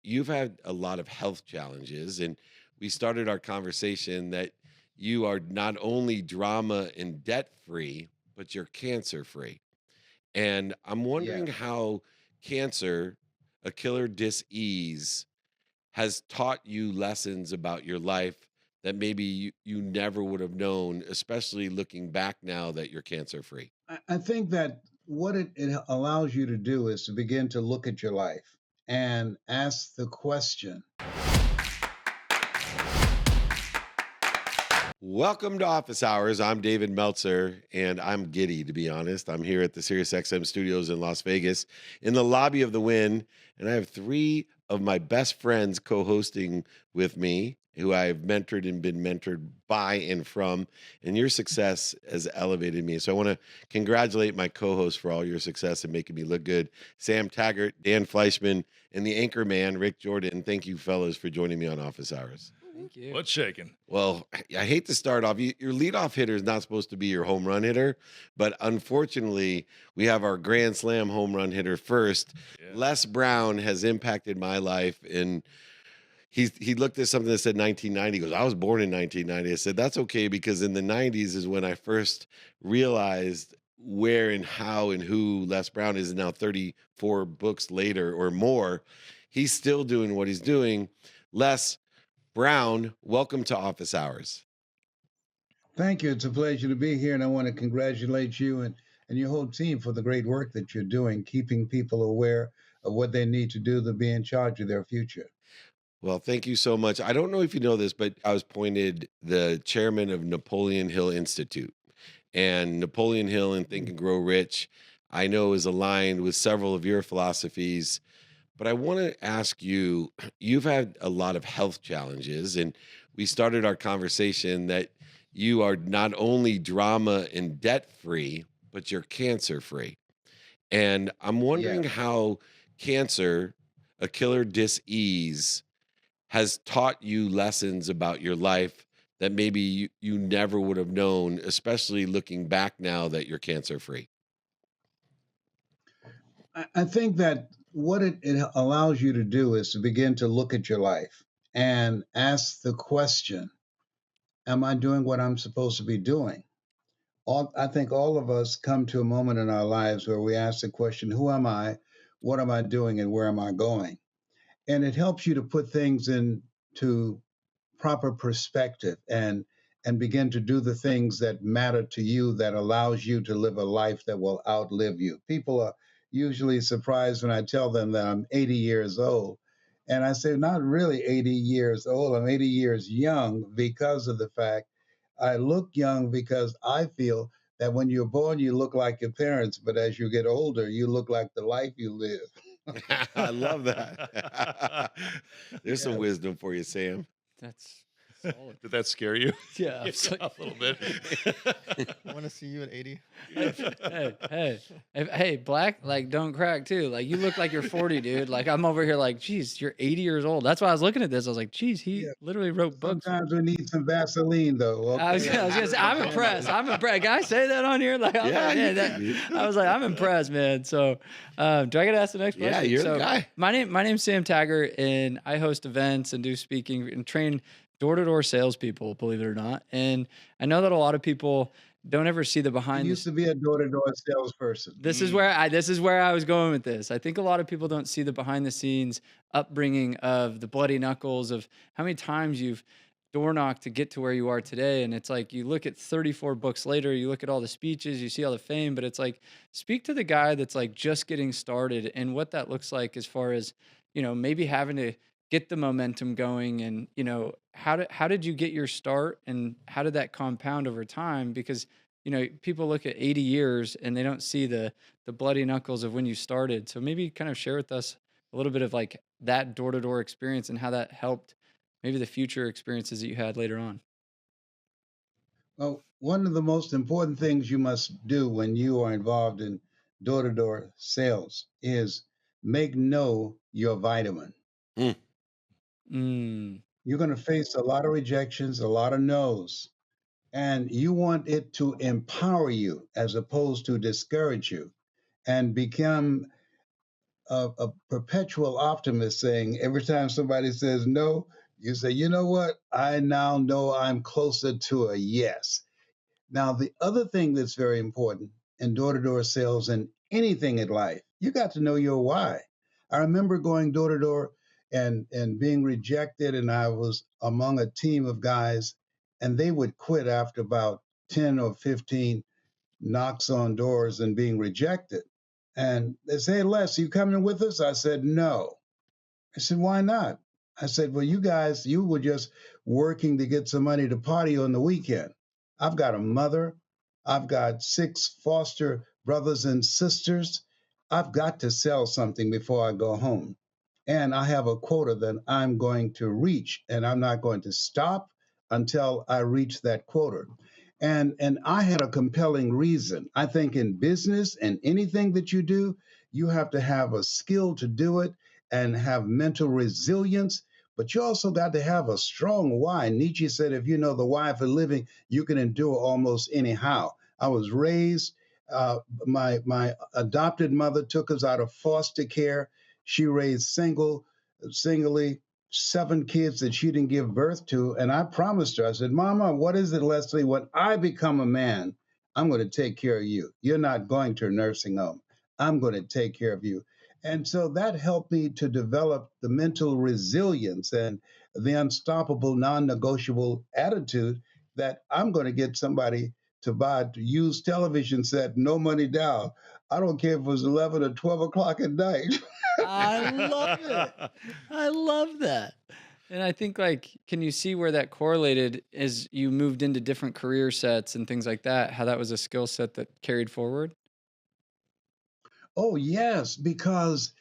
you've had a lot of health challenges, and we started our conversation that you are not only drama and debt free, but you're cancer free. And I'm Yeah. wondering how cancer, a killer dis-ease, has taught you lessons about your life that maybe you never would have known, especially looking back now that you're cancer free. I think that what it allows you to do is to begin to look at your life and ask the question. Welcome to Office Hours. I'm David Meltzer, and I'm giddy, to be honest. I'm here at the SiriusXM studios in Las Vegas in the lobby of the Wynn, and I have three of my best friends co hosting with me who I've mentored and been mentored by and from. And your success has elevated me. So I want to congratulate my co hosts for all your success and making me look good. Sam Taggart, Dan Fleischman, and the anchor man, Rick Jordan. Thank you, fellas, for joining me on Office Hours. Thank you. What's shaking? Well, I hate to start off. Your leadoff hitter is not supposed to be your home run hitter, but unfortunately, we have our grand slam home run hitter first. Yeah. Les Brown has impacted my life, and he looked at something that said 1990. He goes, "I was born in 1990." I said, "That's okay, because in the 90s is when I first realized where and how and who Les Brown is." And now 34 books later or more, he's still doing what he's doing. Les Brown, welcome to Office Hours. Thank you. It's a pleasure to be here, and I want to congratulate you and your whole team for the great work that you're doing, keeping people aware of what they need to do to be in charge of their future. Well, thank you so much. I don't know if you know this, but I was appointed the chairman of Napoleon Hill Institute. And Napoleon Hill and Think and Grow Rich, I know, is aligned with several of your philosophies. But I want to ask you, you've had a lot of health challenges, and we started our conversation that you are not only drama and debt free, but you're cancer free. And I'm wondering Yeah. how cancer, a killer dis-ease, has taught you lessons about your life that maybe you never would have known, especially looking back now that you're cancer free. I think that what it allows you to do is to begin to look at your life and ask the question, am I doing what I'm supposed to be doing? I think all of us come to a moment in our lives where we ask the question, who am I? What am I doing? And where am I going? And it helps you to put things into proper perspective and begin to do the things that matter to you that allows you to live a life that will outlive you. People are usually surprised when I tell them that I'm 80 years old. And I say, not really 80 years old. I'm 80 years young because of the fact I look young because I feel that when you're born, you look like your parents, but as you get older, you look like the life you live. I love that. There's some Yes. wisdom for you, Sam. That's solid. Did that scare you? Yeah, Yeah, a little bit. I want to see you at 80. hey, Black, like, don't crack too. Like, you look like you're 40, dude. Like, I'm over here like, geez, you're 80 years old. That's why I was looking at this. I was like, geez, he Yeah. literally wrote books. Sometimes we need some Vaseline, though. I was Okay. gonna say, I'm impressed. I'm impressed. Can I say that on here? Like, Yeah, man, you can, dude. I was like, I'm impressed, man. So, do I gotta ask the next question? Yeah, you're so the guy. My name's Sam Taggart, and I host events and do speaking and train door-to-door salespeople, believe it or not. And I know that a lot of people don't ever see the I behind the used to be a door-to-door salesperson. this is where I was going with this. I think a lot of people don't see the behind the scenes upbringing of the bloody knuckles of how many times you've door knocked to get to where you are today. And it's like, you look at 34 books later, you look at all the speeches, you see all the fame, but it's like, speak to the guy that's like just getting started and what that looks like as far as, maybe having to get the momentum going. And, how did you get your start and how did that compound over time? Because people look at 80 years and they don't see the bloody knuckles of when you started. So maybe kind of share with us a little bit of like that door-to-door experience and how that helped maybe the future experiences that you had later on. Well, one of the most important things you must do when you are involved in door-to-door sales is make no your vitamin. Mm. Mm, You're going to face a lot of rejections, a lot of no's, and you want it to empower you as opposed to discourage you and become a perpetual optimist saying every time somebody says no, you say, you know what? I now know I'm closer to a yes. Now, the other thing that's very important in door to door sales and anything in life, you got to know your why. I remember going door to door and being rejected, and I was among a team of guys, and they would quit after about 10 or 15 knocks on doors and being rejected. And they say, hey, Les, you coming with us? I said, no. I said, why not? I said, well, you guys, you were just working to get some money to party on the weekend. I've got a mother. I've got 6 foster brothers and sisters. I've got to sell something before I go home. And I have a quota that I'm going to reach, and I'm not going to stop until I reach that quota. And I had a compelling reason. I think in business and anything that you do, you have to have a skill to do it and have mental resilience, but you also got to have a strong why. Nietzsche said, if you know the why for living, you can endure almost anyhow. I was raised, my adopted mother took us out of foster care. She raised singly 7 kids that she didn't give birth to. And I promised her, I said, Mama, what is it, Leslie? When I become a man, I'm going to take care of you. You're not going to a nursing home. I'm going to take care of you. And so that helped me to develop the mental resilience and the unstoppable, non negotiable attitude that I'm going to get somebody to buy a used television set, no money down. I don't care if it was 11 or 12 o'clock at night. I love it. I love that. And I think, like, can you see where that correlated as you moved into different career sets and things like that, how that was a skill set that carried forward? Oh, yes, because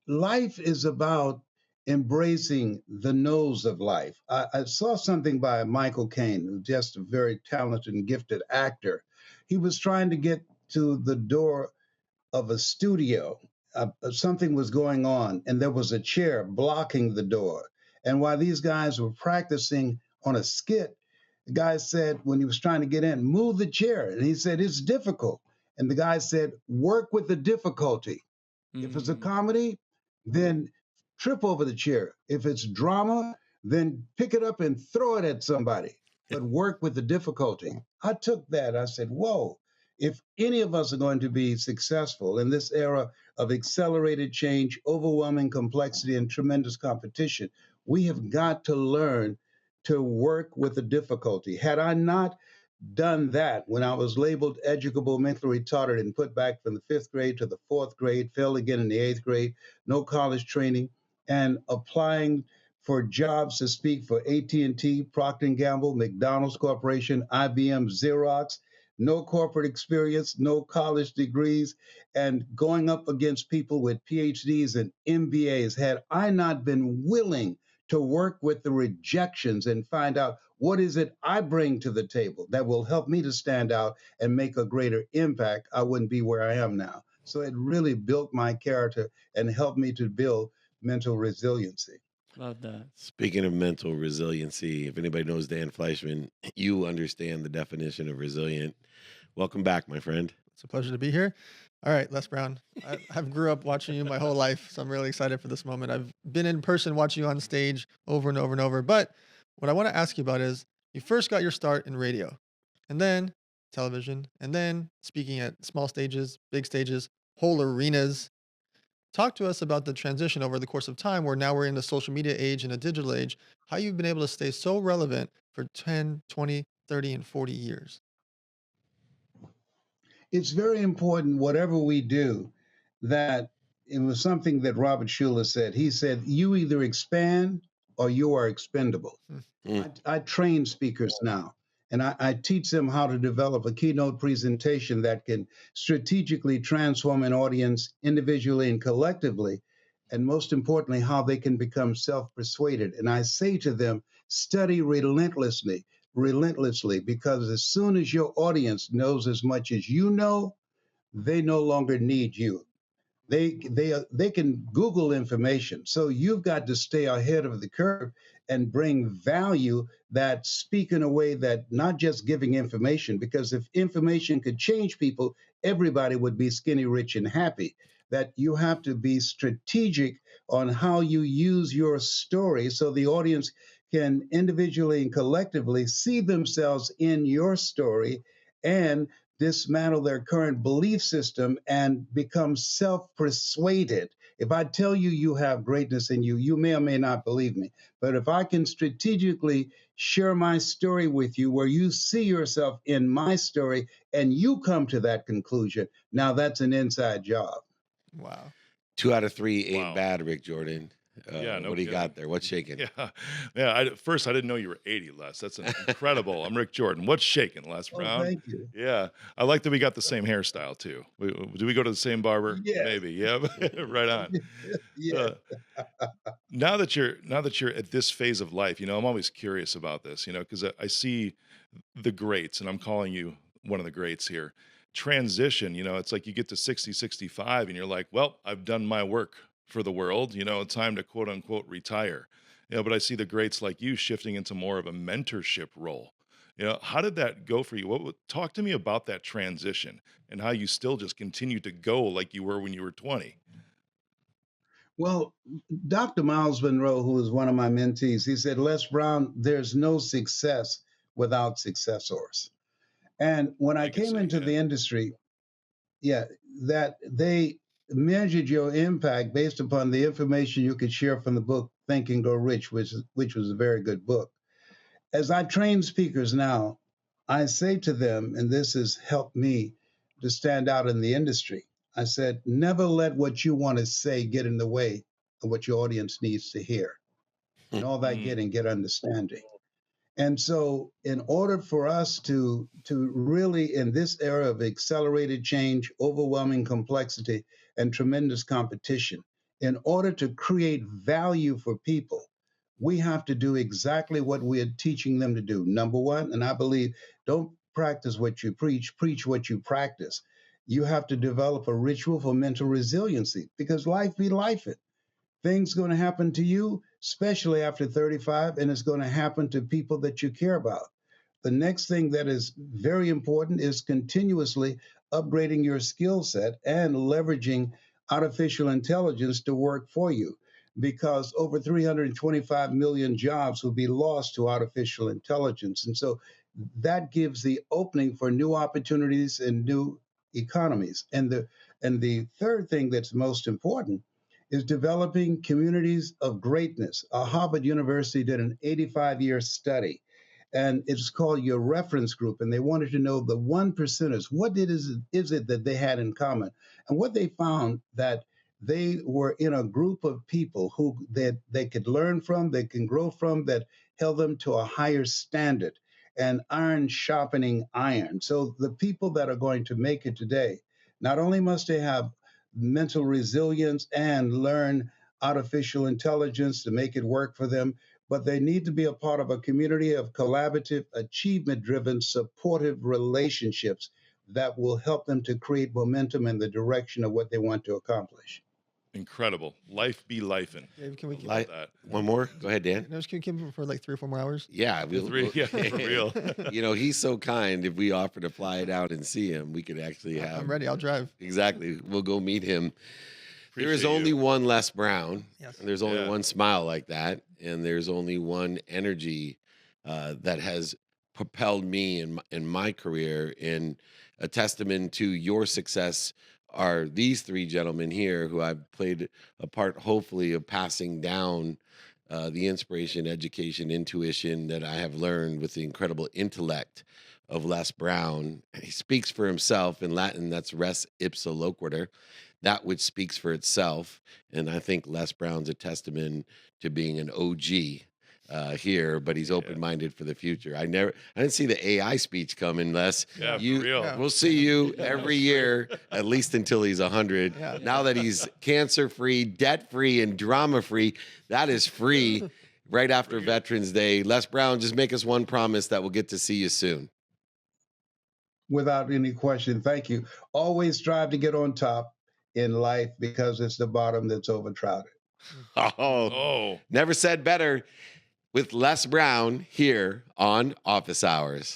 life is about embracing the no's of life. I saw something by Michael Caine, who's just a very talented and gifted actor. He was trying to get to the door of a studio. Something was going on, and there was a chair blocking the door. And while these guys were practicing on a skit, the guy said, when he was trying to get in, move the chair. And he said, it's difficult. And the guy said, work with the difficulty. If it's a Mm. comedy, then trip over the chair. If it's drama, then pick it up and throw it at somebody, but work with the difficulty. I took that. I said, whoa, if any of us are going to be successful in this era of accelerated change, overwhelming complexity, and tremendous competition, we have got to learn to work with the difficulty. Had I not done that when I was labeled educable, mentally retarded, and put back from the 5th grade to the 4th grade, failed again in the 8th grade, no college training, and applying for jobs to speak for AT&T, Procter& and Gamble, McDonald's Corporation, IBM, Xerox, no corporate experience, no college degrees, and going up against people with PhDs and MBAs. Had I not been willing to work with the rejections and find out what is it I bring to the table that will help me to stand out and make a greater impact, I wouldn't be where I am now. So it really built my character and helped me to build mental resiliency. Love that. Speaking of mental resiliency, if anybody knows Dan Fleischman, you understand the definition of resilient. Welcome back, my friend. It's a pleasure to be here. All right, Les Brown. I've grew up watching you my whole life, so I'm really excited for this moment. I've been in person watching you on stage over and over and over. But what I want to ask you about is you first got your start in radio, and then television, and then speaking at small stages, big stages, whole arenas. Talk to us about the transition over the course of time where now we're in the social media age and a digital age, how you've been able to stay so relevant for 10, 20, 30, and 40 years. It's very important, whatever we do, that it was something that Robert Schuller said. He said, you either expand or you are expendable. Mm. I train speakers now, and I teach them how to develop a keynote presentation that can strategically transform an audience individually and collectively, and most importantly, how they can become self persuaded. And I say to them, study relentlessly, because as soon as your audience knows as much as you know, they no longer need you. They can Google information. So you've got to stay ahead of the curve and bring value that speak in a way that not just giving information, because if information could change people, everybody would be skinny, rich, and happy. that you have to be strategic on how you use your story so the audience can individually and collectively see themselves in your story and dismantle their current belief system and become self persuaded. If I tell you you have greatness in you, you may or may not believe me. But if I can strategically share my story with you where you see yourself in my story and you come to that conclusion, now that's an inside job. Wow. 2 out of 3 ain't Wow. bad, Rick Jordan. Yeah, no What do you got kidding. there? What's shaking? Yeah, yeah. First, I didn't know you were 80, Les. That's incredible. I'm Rick Jordan. What's shaking, Les Oh, Brown? thank you. Yeah, I like that we got the same hairstyle too. Do we go to the same barber? Yes. Maybe. Yeah, right on. Yes. Uh, now that you're at this phase of life, I'm always curious about this. Because I see the greats, and I'm calling you one of the greats here. Transition. It's like you get to 60, 65, and you're like, well, I've done my work for the world. Time to quote unquote retire. But I see the greats like you shifting into more of a mentorship role. How did that go for you? Talk to me about that transition and how you still just continue to go like you were when you were 20. Well, Dr. Miles Monroe, who was one of my mentees, he said, Les Brown, there's no success without successors. And when I I can came see, into yeah. the industry, yeah, that they measured your impact based upon the information you could share from the book Think and Grow Rich, which was a very good book. As I train speakers now, I say to them, and this has helped me to stand out in the industry. I said, never let what you want to say get in the way of what your audience needs to hear. And all that Mm, get understanding. And so, in order for us to really, in this era of accelerated change, overwhelming complexity, and tremendous competition, in order to create value for people, we have to do exactly what we're teaching them to do. Number one, and I believe, don't practice what you preach, preach what you practice. You have to develop a ritual for mental resiliency because life be life. Things going to happen to you, especially after 35, and it's going to happen to people that you care about. The next thing that is very important is continuously upgrading your skill set and leveraging artificial intelligence to work for you because over 325 million jobs will be lost to artificial intelligence. And so that gives the opening for new opportunities and new economies. And the third thing that's most important is developing communities of greatness. Harvard University did an 85-year study, and it's called your reference group. And they wanted to know the one percenters. Is it that they had in common? And what they found that they were in a group of people who that they could learn from, they can grow from, that held them to a higher standard. And iron sharpening iron. So the people that are going to make it today, not only must they have mental resilience and learn artificial intelligence to make it work for them, but they need to be a part of a community of collaborative, achievement driven, supportive relationships that will help them to create momentum in the direction of what they want to accomplish. incredible. Life be lifing. Dave, can we I keep love Like that. one more? Go ahead, Dan. No, can we keep him for like 3 or 4 more hours? Yeah, Yeah, for real. He's so kind. If we offer to fly down and see him, we could actually I'm have. ready. I'll drive. Exactly. We'll go meet him. There is Appreciate only you. one Les Brown, Yes. and there's only Yeah. one smile like that, and there's only one energy that has propelled me in my career. In a testament to your success are these three gentlemen here, who I've played a part, hopefully, of passing down the inspiration, education, intuition that I have learned with the incredible intellect of Les Brown. He speaks for himself. In Latin, that's res ipsa loquitur, that which speaks for itself. And I think Les Brown's a testament to being an OG here, but he's Yeah. open-minded for the future. I didn't see the AI speech coming, Les. Yeah, for You, real. Yeah. we'll see you Yeah, every straight. year, at least until he's 100. Yeah. Now that he's cancer-free, debt-free, and drama-free, that is free right after Free. Veterans Day. Les Brown, just make us one promise that we'll get to see you soon. Without any question, thank you. Always strive to get on top in life because it's the bottom that's overcrowded. Oh, Oh. never said better with Les Brown here on Office Hours.